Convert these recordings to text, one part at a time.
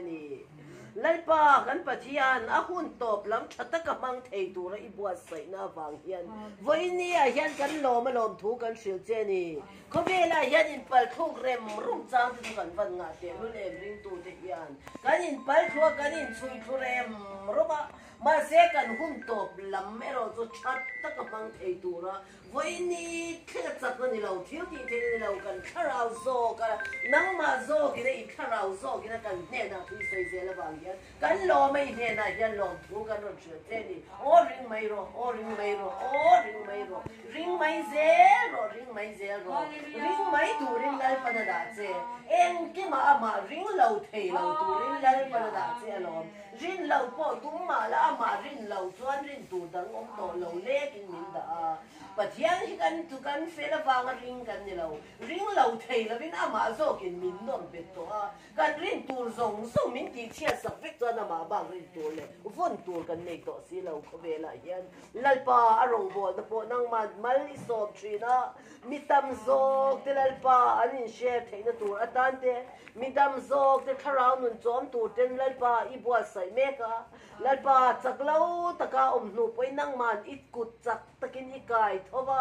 ni lalpa kan pathian a hun top lam thata ka mang thei tur I buat sai na wang hian voi ni a hian kan lom thu kan sil che ni khobela hian in pal thuk rem rum chang tu kan van nga te lu le ring tu te hian kan in pal thua kan in chui thu rem roma ma se kan hun top lam mero chu thata ka mang thei tur voi ni thla chak ni lo thiu ti te ni lo kan kharau zo ka nang ma zo ki dei kharau zo ki na kan ne na thu sai je la wang hian kan lo mai ne na hian lo thu kan ro che te ni o ring mai ro ring mai zero ring mai tu ring lal pa na da che en ki ma ring lo thei lo tu ring lal pa na da che lo rin lo po tu ma la ma rin lo chuan rin tu dang om to lo le kin min da pathian hi kan tu kan fe la wang ring kan ni lo ring lo thei la bin ama zo kin min non pe to kan rin tur zong so min ti chia sak vek chuan ama bang rin tur le von tur kan nei to si lo ko ve la hian lalpa arong bo na po nang man mal I sop trina mitam zok te lalpa anin share thei na tur atan te mitam zok te tharau nun chom tur ten lalpa I buat sai meka lalpa chaklo taka nu poi nang man it kut chak takin ikai thoba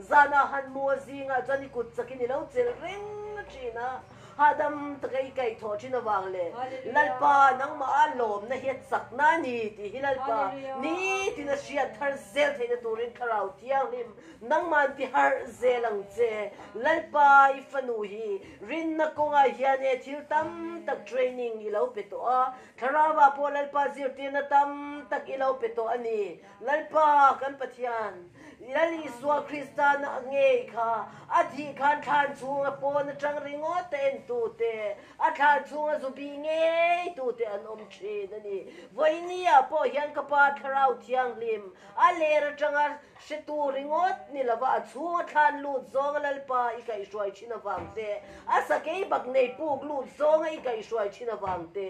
zana han mo zinga chani kut chakin lo chel ring trina hadam takai kai tho china wangle lalpa nang ma alom na het sak na ni ti hilalpa ni ti na sia thar zel theina turin kharau thiang lim nang man ti har zelang che lalpa ifanu hi rin na ko nga hian e thil tam tak training I lo peto a tharawa po lalpa zir ti na tam tak I lo peto ani lalpa kan pathian Lali swa Kristan nge kha athi khan than chunga pon tang ringo ten tu te a than chunga zu bi nge tu te an om che ni voi ni a po hian ka pa tharau thiang lim a ler tanga she tu ringot ni lawa chunga than lu zong lal pa I kai shwai china wang te a sakei bak nei puk lu zong I kai shwai china wang te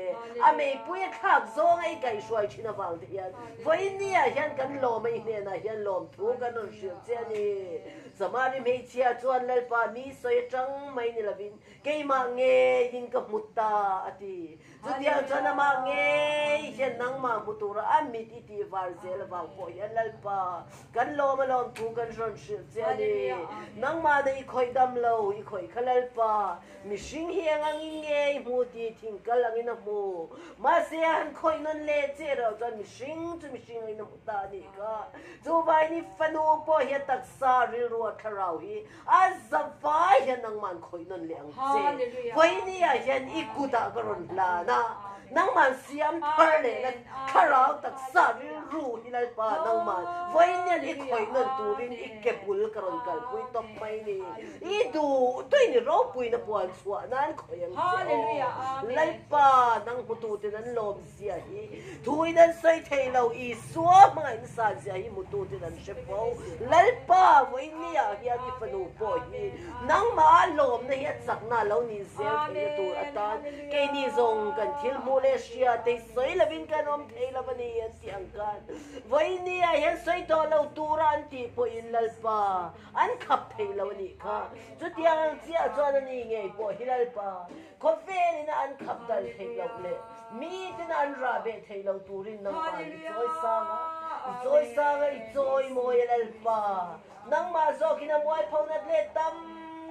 a mei pui khak zong I kai shwai china wang te hian voi ni a hian kan lo mai ne na hian lom thu kan Jenny, Samari made chia to lalpa mi so trăng mai ni lavin, kay mange in kamuta ati. Zudiang sana mange, yan nang mamutura, amit iti varzel vang po yan lalpa. Kan lo malong tu kan ron Jenny, nang mana ikoy damlo, ikoy kalalpa, mishing hiyang ang ingay, muti tingkal ang inamu. Masiyan koy non letero, jan mishing to mishing ang inamutani ka. Zubay ni fanu po hiya taksa rilwa karawi azavay yan ang man koy nun liang tse koy niya yan ikuda karon lana nang man siyam parle nag karaw taksa rilru hilal pa nang man koy niya ikoy nun turin ikebul karon kalpoy tompay ni idu toy ni ropoy na puan suwa nan koy ang tse lalpa nang mututin ang lom siya hi tuwi nan say taylaw iswa mga insan siya hi mututin ang shepo lalpa mo iniya hiya ni panupo hi nang maalom na hiyat sak na law ni zel kaya tu atan kay ni zong kan til mule siya tay soy labin kanom tay laban niyan siyang kan mo iniya yan soy to law turan tipo in lalpa an kap tay law ni ka so tiyang siya so na ni ngay po hilalpa kofe ni na an kap dal tay law le mi din an rabe tay law turin ng man soy sama Joy sa joy mo lalpa nang maso kinabuhay pa na letam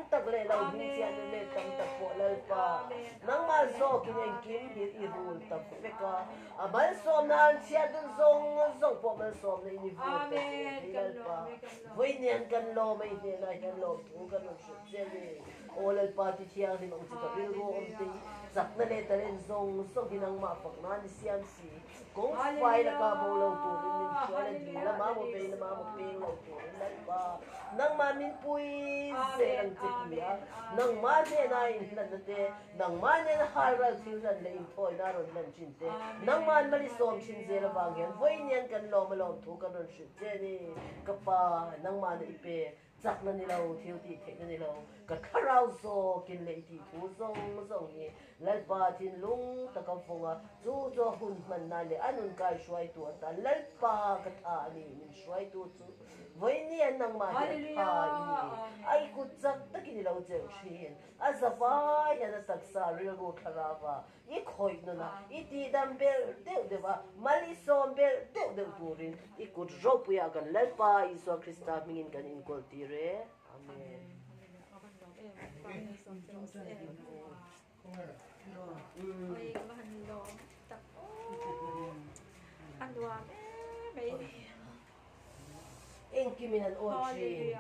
tagle law siya na letam tapo lalpa nang maso kinengkim irul tapeka amal som na siya dun zong po man som na inivul lalpa voy niyan kan lo may nila yan lo tugan ng siyali o lalpa ti siya rin ang sika ilo om ti sak na leta rin zong ginang mapak na ni siyan si kung fay na ka mo law turin ni siya na di na mamupay law turin lalpa nang mamin puy ang tikiya nang mane na inlanate nang mane na haral silan na impoy naron lang chinte nang man malisom chinzela bagyan voy niyan kan lo malom tu kanon shit jeni kapa nang mane ipe sak na nilaw, tiyo-tiyo na nilaw, ka tharau zo kin le ti thu zong zong ni lal pa tin lung ta ka fonga chu zo hun man na le anun kai shwai tu ta lal pa ka tha ni min shwai tu chu voi ni an nang ma ha ni ai ku chak ta kin lo che thin azava ya na saksa ri ro tharawa I khoi no na I ti dam bel de ba mali som bel de turin I ku ro pu ya kan lal pa Iso Krista mingin kan in kol ti re amen Em kiminan ochi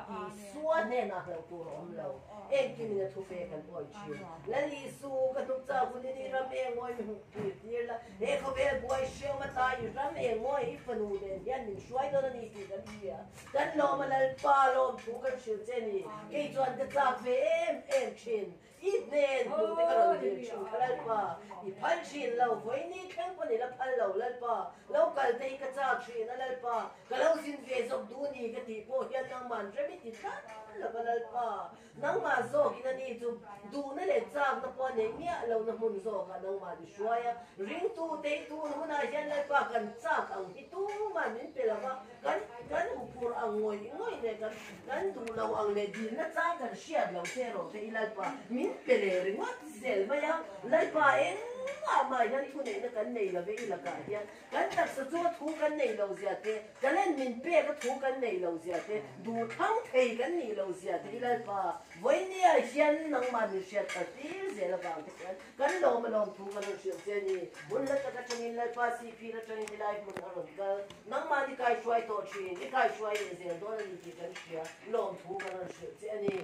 suan ne na hlau tu rom lo em kiminan thu fe kan ochi lali su ka tu cha ku ni ram e ngoi mi ti la e ko be boy sheu ma ta yu ram e ngoi fanu de yan ni shuai do ni ti kan dia kan lo ma lal pa lo thu kan shiu che ni ke chuan ka cha fe em chin I nen tu te ka ro de chu khalal pa I phan chin lo voi ni khang pa ni la phal lo lal pa lo kal te ka cha chin na lal pa ka lo sin ve zok du ni ka ti po hian nang man re mi ti ta la ka lal pa nang ma zo ki na ni tu du na le chak na po ne mia lo na mun zo ka nang ma di shwaya ring tu te tu na na hian lal pa kan chak ang hi tu man min pe la ma kan upur ang ngoi ne kan du lo ang le di na cha kan shia lo te ro te ilal pa min peleri wat zel maya lai pa en ma yan thu nei na kan nei la ve ila ka hian kan tak sa chu thu kan nei lo zia te kalen min pe ka thu kan nei lo zia te du thang thei kan nei lo zia te ila pa voi ni a hian nang ma ni sia ta ti zel ba te kan lo ma lo thu kan sia se ni bun la ta changin lai pa si pi ra changin lai mun aron ka nang ma di kai shwai to chi ni kai shwai ni zel do ni ti kan sia lo thu kan sia se ni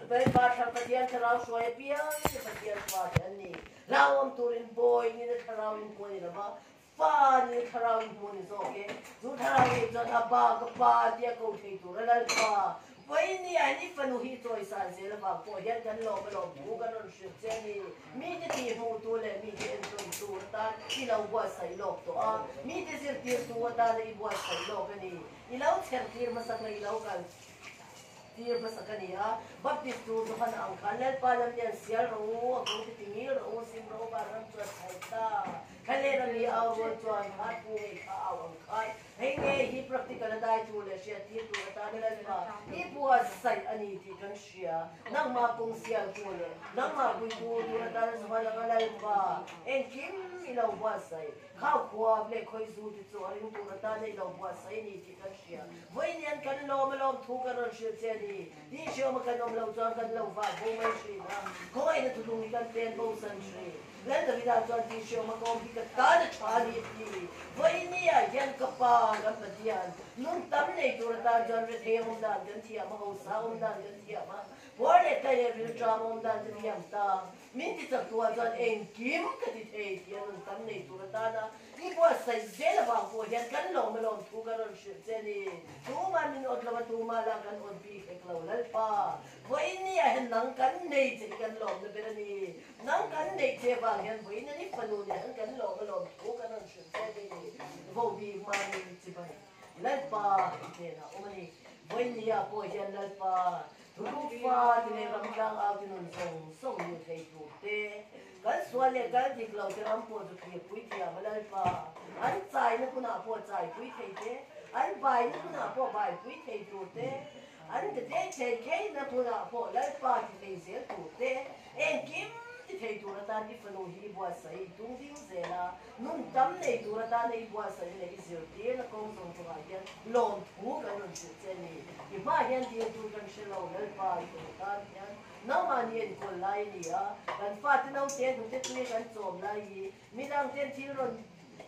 bai ba thang pa tian tharau shwai pia ni pa tian pa ni Rawam turin boy ni na tarawin ko ni ba fa ni tarawin ko ni so ke zu tarawin zo na ba ka pa dia ko thei tu la pa boy ni ani fanu hi toy san se la ba ko yan kan lo ba lo bu kan ron shi che ni mi ti ti mu tu le mi ti en tu ta ki lo wa sai lo to a mi ti sir ti tu ta le wa sai lo ka ni I lo cher tir ma sak la I lo kan Tiya pa sa kaniya, baptis tu kan ang kanel palam niyan siya ro, ako titingin ro, simro parang tuwa saita. Kalera ni awon tuwa hat ni kaawang kai. Henge hi praktikal na dahil tula siya tiya tu at anilan pa. Ibuwas say aniti kan siya, nang mapong siya tula, nang mapoy tulo at anilan sa malakalal pa. En kim ilaw wasay, kaw ble koy zuti tu aring tu at anilan ilaw wasay niti kan siya. Boy niyan kan lom tukan ron siya siya di siya magkanom lang dyan kan lang va, bumay siya na. Kung ay natulungi kan ten bosan siya. Lenda vida dyan di siya magkaompi ka tada chali iti. Boy niya, yan kapag ang padiyan. Nung tam na ito rata dyan rin hey umdan dyan tiya, makausa umdan dyan tiya ma. Wala tayo rin siya umdan dyan tiya ta. Minti sa tuwa dyan, engkim katitay tiya nung tam na ito rata na. Ibuwas sa zela ba ko, yan kan long malong tuga ron siya zeli. Tuma minod lawa tumala kan on bihek lawlal pa. Boy niya, nang kan nay zeli kan long na pera ni. Nang kan nay zeba, yan boy na ni panunin, ang kan long malong tuga ron siya zeli. Vobi mami zibay. Lal pa, ite na, umani. Boy niya po, yan lal pa. Rupa, tinirang lang akin nun song yung kay Tute. Kan swale kan diklaw tiram po to kiye pui tiya malal pa. An tsai na kuna po tsai pui thei te. An bai na kuna po bai pui thei tu te. An de te na kuna po lal pa ti thei zel tu te. En kim ti thei tu ta ni fano hi bua sai tung ding zela. Nun tam nei tu ta nei bua sai nei zel te na kong song tu ga yan long pu kan nun chu che ni. Ki ba yan ti tu kan shelo lal pa tu ta yan. Nang manian ko lai ni a kan fa ti nau te du te tu kan chom lai mi nang ten ti ron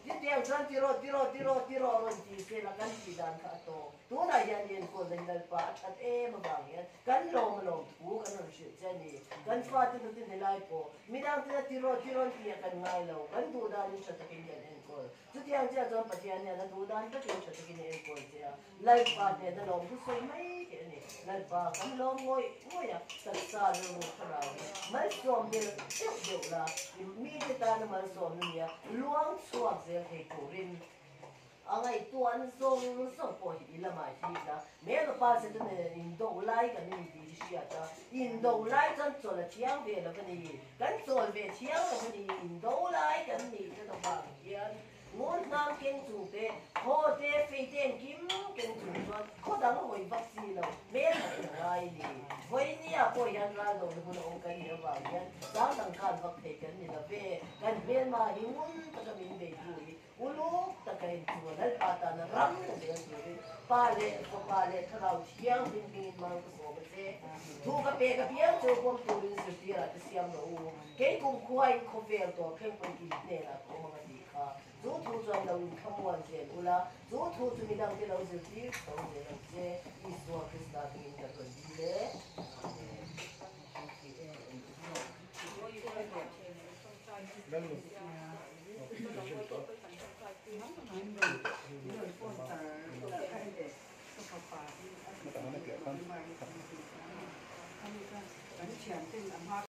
ti tiang san ti ro ron ti se la kan ti dan ka to tu na yan yen ko dai dal pa at ma bang yan kan long tu kan ron shi che ni kan fa ti du te lai po mi nang ti ron ti kan ngai lo kan du da ni cha ta kin yan ko tu tiang ja zon pa ti an ya du dan ta kin cha ta kin yan ko che lai pa te da long tu soi mai ke ni lai pa kan long ngoi ya sa lu karau mai som de de la mi de ta na mai som ni ya luang suak ze he ko rin ang ay tuan song po ila mai hi na me ga pa se ne in do lai kan ni di sia ta in do lai chan cho la chiang ve la kan ni kan cho ve chiang la kan ni in do lai kan ni ta da ba hian ngon nam ken chu te ho te fe ten kim ken chu chuan kho dang hoi vak si lo me la lai ni hoi ni a po yan ra lo bu no kan ni ba hian dang dang kan vak te kan ni la ve kan ve ma hi ngun ta ka min be tu ulu ta kai chu la pa ta na ram na de tu pa le tharau chiang bin bin mang ko so ba se thu ka pe ka piang chu pom tu rin se ti ra ti siam lo ke kum khuai kho ve to ke pon ki ne la ko ma di kha zu thu chuan lo in kham wan se ula zu thu chu mi dang te lo se ti to ne lo se i so krista ti in da ko di le